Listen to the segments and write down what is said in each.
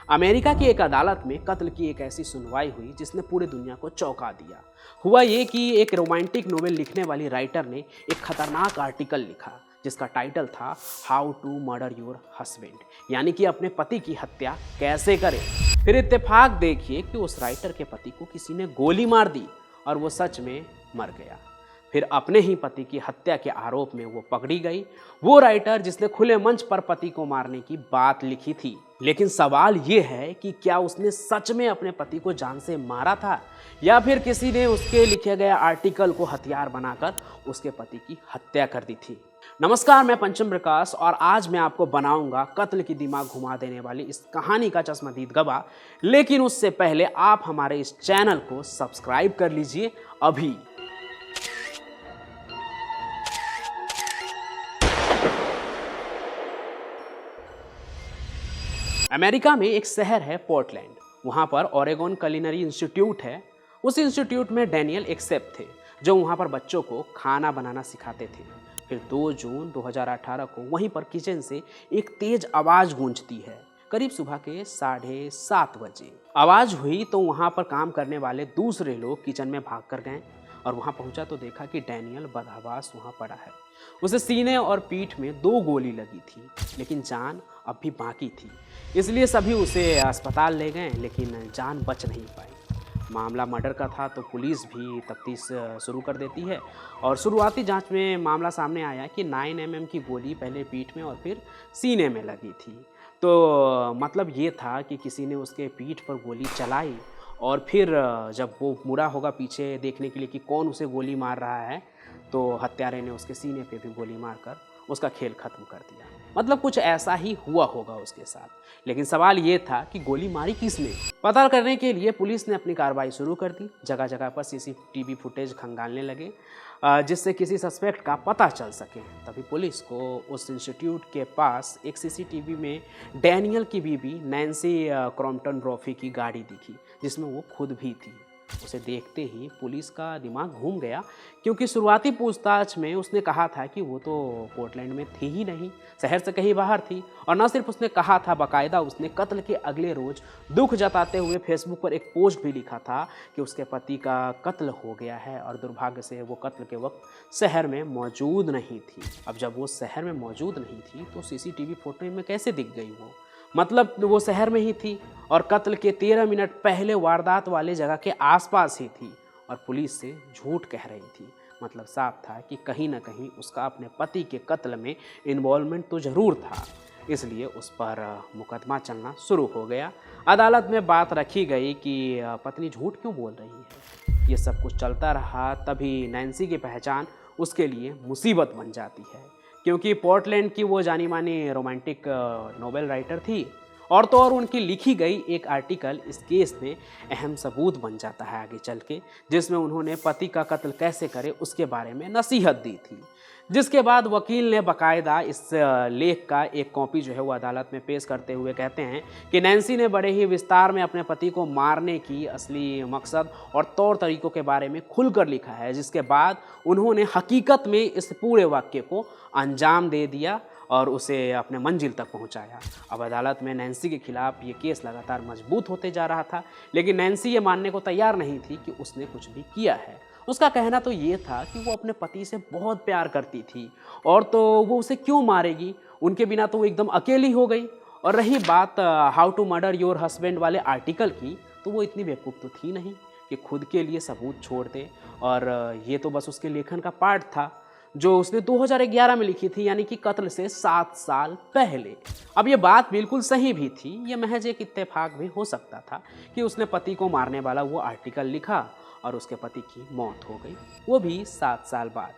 America की एक अदालत में कत्ल की एक ऐसी सुनवाई हुई जिसने पूरी दुनिया को चौंका दिया। हुआ ये कि एक रोमांटिक नोवेल लिखने वाली राइटर ने एक खतरनाक आर्टिकल लिखा जिसका टाइटल था how to murder your husband, यानी कि अपने पति की हत्या कैसे करें। फिर इत्तेफाक देखिए कि उस राइटर के पति को किसी ने गोली मार दी और वो सच में मर गया। फिर अपने ही पति की हत्या के आरोप में वो पकड़ी गई, वो राइटर जिसने खुले मंच पर पति को मारने की बात लिखी थी। लेकिन सवाल ये है कि क्या उसने सच में अपने पति को जान से मारा था या फिर किसी ने उसके लिखे गए आर्टिकल को हथियार बनाकर उसके पति की हत्या कर दी थी। नमस्कार, मैं पंचम प्रकाश और आज मैं आपको बनाऊंगा कत्ल की दिमाग घुमा देने वाली इस कहानी का चश्मदीद गवाह। लेकिन उससे पहले आप हमारे इस चैनल को सब्सक्राइब कर लीजिए अभी। अमेरिका में एक शहर है पोर्टलैंड। वहाँ पर ओरेगन कुलिनरी इंस्टीट्यूट है। उस इंस्टीट्यूट में डैनियल एक शेफ थे जो वहाँ पर बच्चों को खाना बनाना सिखाते थे। फिर 2 जून 2018 को वहीं पर किचन से एक तेज आवाज़ गूंजती है। करीब सुबह के 7:30 बजे आवाज़ हुई तो वहाँ पर काम करने वाले दूसरे लोग किचन में भाग कर गए और वहाँ पहुँचा तो देखा कि डैनियल बदहवास वहाँ पड़ा है। उसे सीने और पीठ में 2 गोली लगी थी, लेकिन जान अब भी बाकी थी। इसलिए सभी उसे अस्पताल ले गए, लेकिन जान बच नहीं पाई। मामला मर्डर का था तो पुलिस भी तफ्तीश शुरू कर देती है और शुरुआती जांच में मामला सामने आया कि 9 mm की गोली पहले पीठ में और फिर सीने में लगी थी। तो मतलब ये था कि किसी ने उसके पीठ पर गोली चलाई और फिर जब वो मुड़ा होगा पीछे देखने के लिए कि कौन उसे गोली मार रहा है, तो हत्यारे ने उसके सीने पे भी गोली मारकर उसका खेल खत्म कर दिया। मतलब कुछ ऐसा ही हुआ होगा उसके साथ। लेकिन सवाल ये था कि गोली मारी किसने। पता करने के लिए पुलिस ने अपनी कार्रवाई शुरू कर दी। जगह जगह पर सीसीटीवी फुटेज खंगालने लगे जिससे किसी सस्पेक्ट का पता चल सके। तभी पुलिस को उस इंस्टीट्यूट के पास एक सीसीटीवी में डैनियल की बीवी नैन्सी क्रॉम्पटन ब्रोफी की गाड़ी दिखी जिसमें वो खुद भी थी। उसे देखते ही पुलिस का दिमाग घूम गया, क्योंकि शुरुआती पूछताछ में उसने कहा था कि वो तो पोर्टलैंड में थी ही नहीं, शहर से कहीं बाहर थी। और न सिर्फ उसने कहा था, बाकायदा उसने कत्ल के अगले रोज दुख जताते हुए फेसबुक पर एक पोस्ट भी लिखा था कि उसके पति का कत्ल हो गया है और दुर्भाग्य से वो कत्ल के वक्त शहर में मौजूद नहीं थी। अब जब वो शहर में मौजूद नहीं थी तो सीसीटीवी फुटेज में कैसे दिख गई वो? मतलब वो शहर में ही थी और कत्ल के 13 मिनट पहले वारदात वाले जगह के आसपास ही थी और पुलिस से झूठ कह रही थी। मतलब साफ था कि कहीं ना कहीं उसका अपने पति के कत्ल में इन्वॉल्वमेंट तो ज़रूर था। इसलिए उस पर मुकदमा चलना शुरू हो गया। अदालत में बात रखी गई कि पत्नी झूठ क्यों बोल रही है। ये सब कुछ चलता रहा, तभी नैन्सी की पहचान उसके लिए मुसीबत बन जाती है, क्योंकि पोर्टलैंड की वो जानी मानी रोमांटिक नोवेल राइटर थी और तो और उनकी लिखी गई एक आर्टिकल इस केस में अहम सबूत बन जाता है आगे चल के, जिसमें उन्होंने पति का कत्ल कैसे करे उसके बारे में नसीहत दी थी। जिसके बाद वकील ने बाकायदा इस लेख का एक कॉपी जो है वो अदालत में पेश करते हुए कहते हैं कि नैन्सी ने बड़े ही विस्तार में अपने पति को मारने की असली मकसद और तौर तरीकों के बारे में खुलकर लिखा है, जिसके बाद उन्होंने हकीकत में इस पूरे वाक्य को अंजाम दे दिया और उसे अपने मंजिल तक पहुंचाया। अब अदालत में नैन्सी के खिलाफ ये केस लगातार मजबूत होते जा रहा था, लेकिन नैन्सी ये मानने को तैयार नहीं थी कि उसने कुछ भी किया है। उसका कहना तो ये था कि वो अपने पति से बहुत प्यार करती थी और तो वो उसे क्यों मारेगी, उनके बिना तो वो एकदम अकेली हो गई। और रही बात how to murder your husband वाले आर्टिकल की, तो वो इतनी बेवकूफ़ तो थी नहीं कि खुद के लिए सबूत छोड़ दे। और ये तो बस उसके लेखन का पार्ट था जो उसने 2011 में लिखी थी, यानी कि कत्ल से 7 साल पहले। अब ये बात बिल्कुल सही भी थी। ये महज एक इत्तेफाक भी हो सकता था कि उसने पति को मारने वाला वो आर्टिकल लिखा और उसके पति की मौत हो गई, वो भी 7 साल बाद।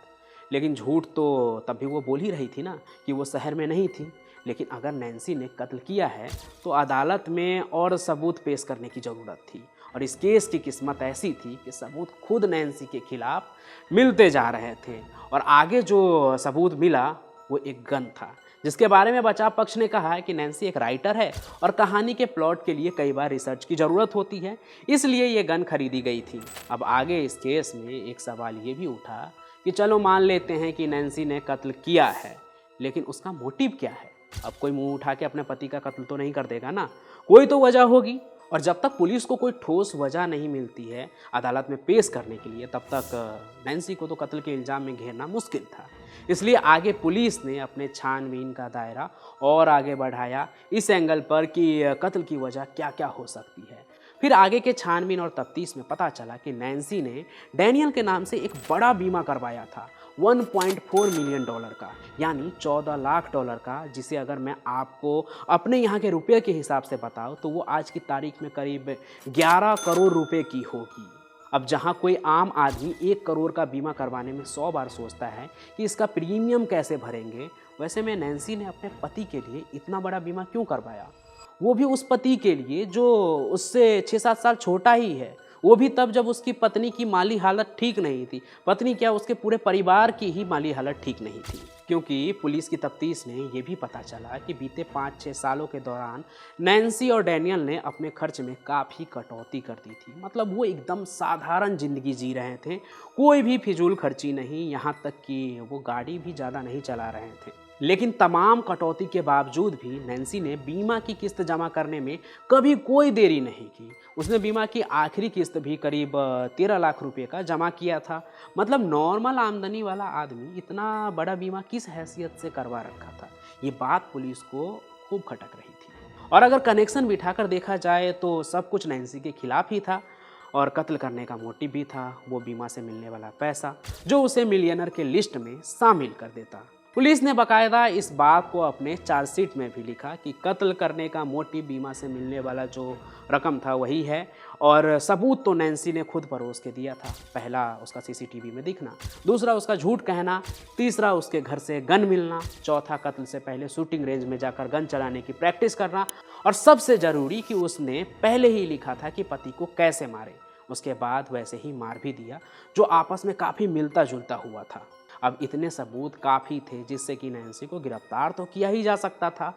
लेकिन झूठ तो तब भी वो बोल ही रही थी ना कि वो शहर में नहीं थी। लेकिन अगर नैन्सी ने कत्ल किया है तो अदालत में और सबूत पेश करने की ज़रूरत थी। और इस केस की किस्मत ऐसी थी कि सबूत खुद नैन्सी के खिलाफ मिलते जा रहे थे। और आगे जो सबूत मिला वो एक गन था, जिसके बारे में बचाव पक्ष ने कहा है कि नैन्सी एक राइटर है और कहानी के प्लॉट के लिए कई बार रिसर्च की ज़रूरत होती है, इसलिए ये गन खरीदी गई थी। अब आगे इस केस में एक सवाल ये भी उठा कि चलो मान लेते हैं कि नैन्सी ने कत्ल किया है, लेकिन उसका मोटिव क्या है। अब कोई मुंह उठा के अपने पति का कत्ल तो नहीं कर देगा ना। कोई तो वजह होगी। और जब तक पुलिस को कोई ठोस वजह नहीं मिलती है अदालत में पेश करने के लिए, तब तक नैन्सी को तो कत्ल के इल्ज़ाम में घेरना मुश्किल था। इसलिए आगे पुलिस ने अपने छानबीन का दायरा और आगे बढ़ाया इस एंगल पर कि कत्ल की वजह क्या क्या हो सकती है। फिर आगे के छानबीन और तफ्तीश में पता चला कि नैन्सी ने डैनियल के नाम से एक बड़ा बीमा करवाया था 1.4 मिलियन डॉलर का, यानी 14 लाख डॉलर का, जिसे अगर मैं आपको अपने यहाँ के रुपये के हिसाब से बताऊँ तो वो आज की तारीख में करीब 11 करोड़ रुपए की होगी। अब जहाँ कोई आम आदमी 1 करोड़ का बीमा करवाने में 100 बार सोचता है कि इसका प्रीमियम कैसे भरेंगे, वैसे में नैन्सी ने अपने पति के लिए इतना बड़ा बीमा क्यों करवाया, वो भी उस पति के लिए जो उससे 6-7 साल छोटा ही है, वो भी तब जब उसकी पत्नी की माली हालत ठीक नहीं थी। पत्नी क्या, उसके पूरे परिवार की ही माली हालत ठीक नहीं थी। क्योंकि पुलिस की तफ्तीश में ये भी पता चला कि बीते 5-6 सालों के दौरान नैन्सी और डैनियल ने अपने खर्च में काफ़ी कटौती कर दी थी। मतलब वो एकदम साधारण ज़िंदगी जी रहे थे, कोई भी फिजूल खर्ची नहीं, यहाँ तक कि वो गाड़ी भी ज़्यादा नहीं चला रहे थे। लेकिन तमाम कटौती के बावजूद भी नैन्सी ने बीमा की किस्त जमा करने में कभी कोई देरी नहीं की। उसने बीमा की आखिरी किस्त भी करीब 13 लाख रुपए का जमा किया था। मतलब नॉर्मल आमदनी वाला आदमी इतना बड़ा बीमा किस हैसियत से करवा रखा था, ये बात पुलिस को खूब खटक रही थी। और अगर कनेक्शन बिठाकर देखा जाए तो सब कुछ नैन्सी के खिलाफ ही था। और कत्ल करने का मोटिव भी था वो बीमा से मिलने वाला पैसा, जो उसे मिलियनर के लिस्ट में शामिल कर देता। पुलिस ने बाकायदा इस बात को अपने चार्जशीट में भी लिखा कि कत्ल करने का मोटिव बीमा से मिलने वाला जो रकम था वही है। और सबूत तो नैन्सी ने खुद परोस के दिया था। पहला उसका सीसीटीवी में दिखना, दूसरा उसका झूठ कहना, तीसरा उसके घर से गन मिलना, चौथा कत्ल से पहले शूटिंग रेंज में जाकर गन चलाने की प्रैक्टिस करना, और सबसे ज़रूरी कि उसने पहले ही लिखा था कि पति को कैसे मारे, उसके बाद वैसे ही मार भी दिया, जो आपस में काफ़ी मिलता जुलता हुआ था। अब इतने सबूत काफ़ी थे जिससे कि नैन्सी को गिरफ्तार तो किया ही जा सकता था।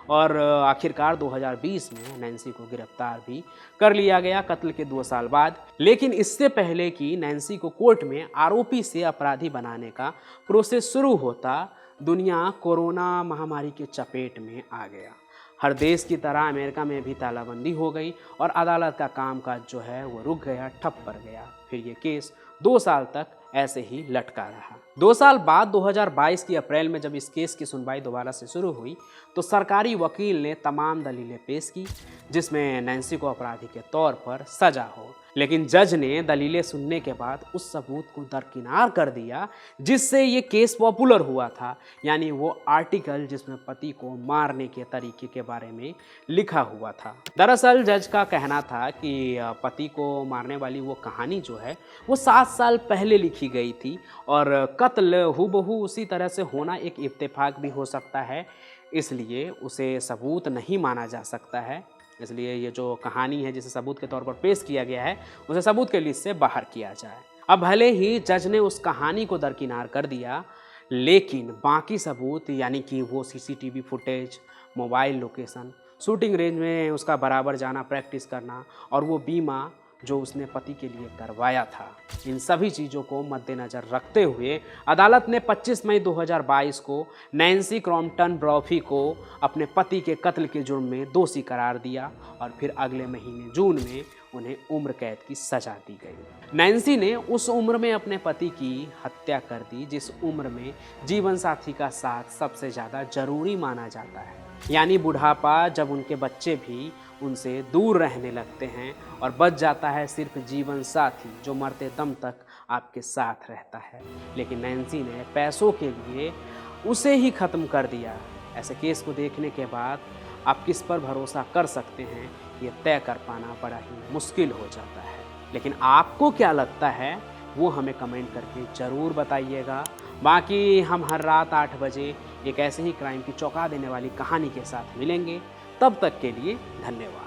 और आखिरकार 2020 में नैन्सी को गिरफ्तार भी कर लिया गया कत्ल के 2 साल बाद। लेकिन इससे पहले कि नैन्सी को कोर्ट में आरोपी से अपराधी बनाने का प्रोसेस शुरू होता, दुनिया कोरोना महामारी के चपेट में आ गया। हर देश की तरह अमेरिका में भी तालाबंदी हो गई और अदालत का कामकाज जो है वो रुक गया, ठप पड़ गया। फिर ये केस 2 साल तक ऐसे ही लटका रहा। 2 साल बाद 2022 की अप्रैल में जब इस केस की सुनवाई दोबारा से शुरू हुई तो सरकारी वकील ने तमाम दलीलें पेश की जिसमें नैन्सी को अपराधी के तौर पर सजा हो। लेकिन जज ने दलीलें सुनने के बाद उस सबूत को दरकिनार कर दिया जिससे ये केस पॉपुलर हुआ था, यानी वो आर्टिकल जिसमें पति को मारने के तरीके के बारे में लिखा हुआ था। दरअसल जज का कहना था कि पति को मारने वाली वो कहानी जो है वो 7 साल पहले लिखी गई थी और कत्ल हूबहू उसी तरह से होना एक इत्तेफाक भी हो सकता है, इसलिए उसे सबूत नहीं माना जा सकता है। इसलिए ये जो कहानी है जिसे सबूत के तौर पर पेश किया गया है उसे सबूत के लिस्ट से बाहर किया जाए। अब भले ही जज ने उस कहानी को दरकिनार कर दिया, लेकिन बाकी सबूत यानी कि वो CCTV footage, mobile location, shooting range में उसका बराबर जाना, प्रैक्टिस करना और वो बीमा जो उसने पति के लिए करवाया था, इन सभी चीज़ों को मद्देनज़र रखते हुए अदालत ने 25 मई 2022 को नैन्सी क्रॉम्पटन ब्रॉफी को अपने पति के कत्ल के जुर्म में दोषी करार दिया और फिर अगले महीने जून में उन्हें उम्र कैद की सजा दी गई। नैन्सी ने उस उम्र में अपने पति की हत्या कर दी जिस उम्र में जीवन साथी का साथ सबसे ज़्यादा जरूरी माना जाता है, यानी बुढ़ापा, जब उनके बच्चे भी उनसे दूर रहने लगते हैं और बच जाता है सिर्फ जीवन साथी जो मरते दम तक आपके साथ रहता है। लेकिन नैन्सी ने पैसों के लिए उसे ही ख़त्म कर दिया। ऐसे केस को देखने के बाद आप किस पर भरोसा कर सकते हैं ये तय कर पाना बड़ा ही मुश्किल हो जाता है। लेकिन आपको क्या लगता है वो हमें कमेंट करके ज़रूर बताइएगा। बाकी हम हर रात 8 बजे एक ऐसे ही क्राइम की चौंका देने वाली कहानी के साथ मिलेंगे। तब तक के लिए धन्यवाद।